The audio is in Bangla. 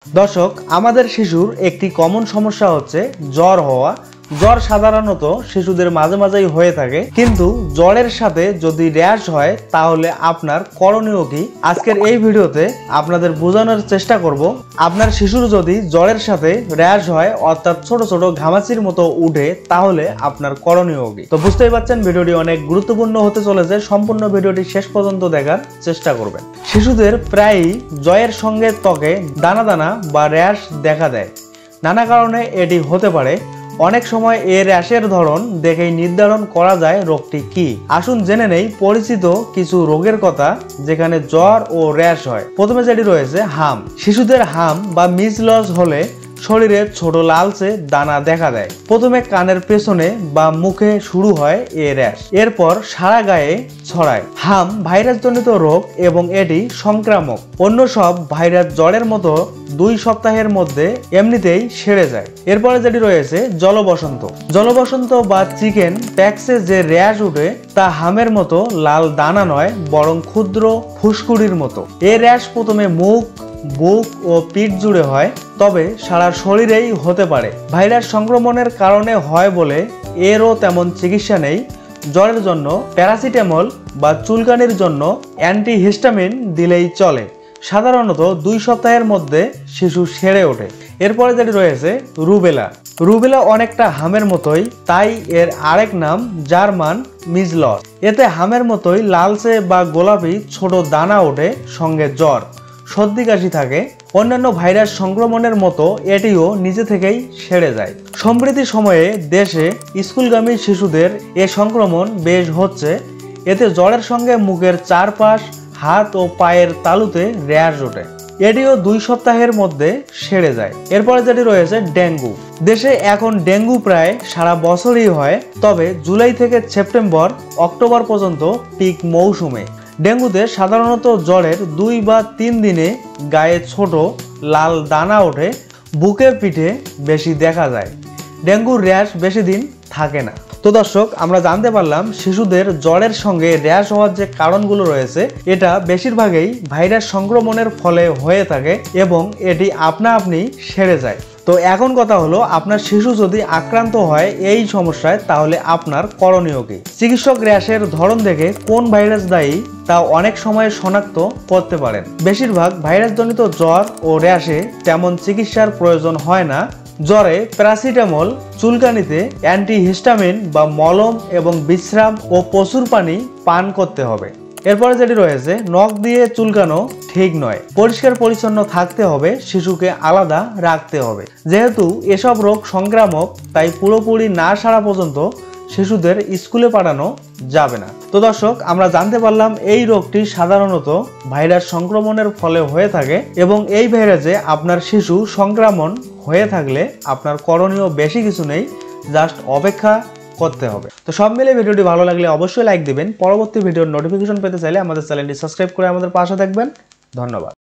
দর্শক, আমাদের শিশুর একটি কমন সমস্যা হচ্ছে জ্বর হওয়া। জ্বর সাধারণত শিশুদের মাঝে মাঝেই হয়ে থাকে, কিন্তু জ্বরের সাথে যদি র্যাশ হয় তাহলে আপনার করণীয় কি? আজকের এই ভিডিওতে আপনাদের বোঝানোর চেষ্টা করব। আপনার শিশুর যদি জ্বরের সাথে র্যাশ হয়, অর্থাৎ ছোট ছোট ঘামাচির মতো উঠে, তাহলে আপনার করণীয় কি? তো বুঝতেই পারছেন, ভিডিওটি অনেক গুরুত্বপূর্ণ হতে চলেছে। সম্পূর্ণ ভিডিওটি শেষ পর্যন্ত দেখার চেষ্টা করবেন। শিশুদের প্রায়ই জ্বরের সঙ্গে ত্বকে দানা দানা বা র্যাশ দেখা দেয়। নানা কারণে এটি হতে পারে। অনেক সময় এর র্যাশের ধরন দেখেই নির্ধারণ করা যায় রোগটি কি। আসুন জেনে নেই পরিচিত কিছু রোগের কথা যেখানে জ্বর ও র্যাশ হয়। প্রথমে যেটি রয়েছে হাম। শিশুদের হাম বা মিজলস হলে শরীরে ছোট লালচে দানা দেখা দেয়। প্রথমে কানের পেছনে বা মুখে শুরু হয় এ র্যাশ, এরপর সারা গায়ে ছড়ায়। হাম ভাইরাসজনিত রোগ এবং এটি সংক্রামক। অন্য সব ভাইরাস জ্বরের মতো 2 সপ্তাহের মধ্যে এমনিতেই সেরে যায়। এরপরে যেটি রয়েছে জলবসন্ত। জলবসন্ত বা চিকেন প্যাক্সে যে র্যাশ উঠে তা হামের মতো লাল দানা নয়, বরং ক্ষুদ্র ফুসকুড়ির মতো। এ র্যাশ প্রথমে মুখ, বুক ও পিঠ জুড়ে হয়, তবে সারা শরীরেই হতে পারে। ভাইরাস সংক্রমণের কারণে হয় বলে এরও তেমন চিকিৎসা নেই। জ্বরের জন্য প্যারাসিটামল বা চুলকানির জন্য অ্যান্টিহিস্টামিন দিলেই চলে। সাধারণত 2 সপ্তাহের মধ্যে শিশু সেরে ওঠে। এরপরে যেটি রয়েছে রুবেলা। রুবেলা অনেকটা হামের মতোই, তাই এর আরেক নাম জার্মান মিজলস। এতে হামের মতোই লালচে বা গোলাপি ছোট দানা ওঠে, সঙ্গে জ্বর, সর্দি কাশি থাকে। অন্যান্য ভাইরাস সংক্রমণের মতো এটিও নিজে থেকেই সেরে যায়। সম্প্রতি সময়ে দেশে স্কুলগামী শিশুদের এ সংক্রমণ বেশ হচ্ছে। এতে জ্বরের সঙ্গে মুখের চারপাশ, হাত ও পায়ের তালুতে র্যাশ ওঠে। এটিও 2 সপ্তাহের মধ্যে সেরে যায়। এরপরে যেটি রয়েছে ডেঙ্গু। দেশে এখন ডেঙ্গু প্রায় সারা বছরই হয়, তবে জুলাই থেকে সেপ্টেম্বর, অক্টোবর পর্যন্ত পিক মৌসুমে। ডেঙ্গুতে সাধারণত জ্বরের 2 বা 3 দিনে গায়ে ছোট লাল দানা ওঠে, বুকে পিঠে বেশি দেখা যায়। ডেঙ্গুর র্যাশ বেশি দিন থাকে না। তো দর্শক, আমরা জানতে পারলাম শিশুদের জ্বরের সঙ্গে র্যাশ হওয়ার যে কারণগুলো রয়েছে, এটা বেশিরভাগই ভাইরাস সংক্রমণের ফলে হয়ে থাকে এবং এটি আপনা আপনি সেরে যায়। তো এখন কথা হলো, আপনার শিশু যদি আক্রান্ত হয় এই সমস্যায়, তাহলে আপনার করণীয় কি? চিকিৎসক র্যাশের ধরন দেখে কোন ভাইরাস দায়ী তা অনেক সময় শনাক্ত করতে পারেন। বেশিরভাগ ভাইরাসজনিত জ্বর ও র্যাশে তেমন চিকিৎসার প্রয়োজন হয় না। জ্বরে প্যারাসিটামল, চুলকানিতে অ্যান্টিহিস্টামিন বা মলম এবং বিশ্রাম ও প্রচুর পানি পান করতে হবে। এরপরে যেটি রয়েছে নখ দিয়ে চুলকানো ঠিক নয়। পরিষ্কার পরিচ্ছন্ন থাকতে হবে, শিশুকে আলাদা রাখতে হবে। যেহেতু এসব রোগ সংক্রামক, তাই পুরোপুরি না সারা পর্যন্ত শিশুদের স্কুলে পাঠানো যাবে না। তো দর্শক, আমরা জানতে পারলাম এই রোগটি সাধারণত ভাইরাস সংক্রমণের ফলে হয়ে থাকে এবং এই ভাইরাসে আপনার শিশু সংক্রমণ হয়ে থাকলে আপনার করণীয় বেশি কিছু নেই, জাস্ট অপেক্ষা করতে হবে। তো সব মিলে ভিডিওটি ভালো লাগলে অবশ্যই লাইক দিবেন। পরবর্তী ভিডিওর নোটিফিকেশন পেতে চাইলে আমাদের চ্যানেলটি সাবস্ক্রাইব করে আমাদের পাশে থাকবেন। ধন্যবাদ।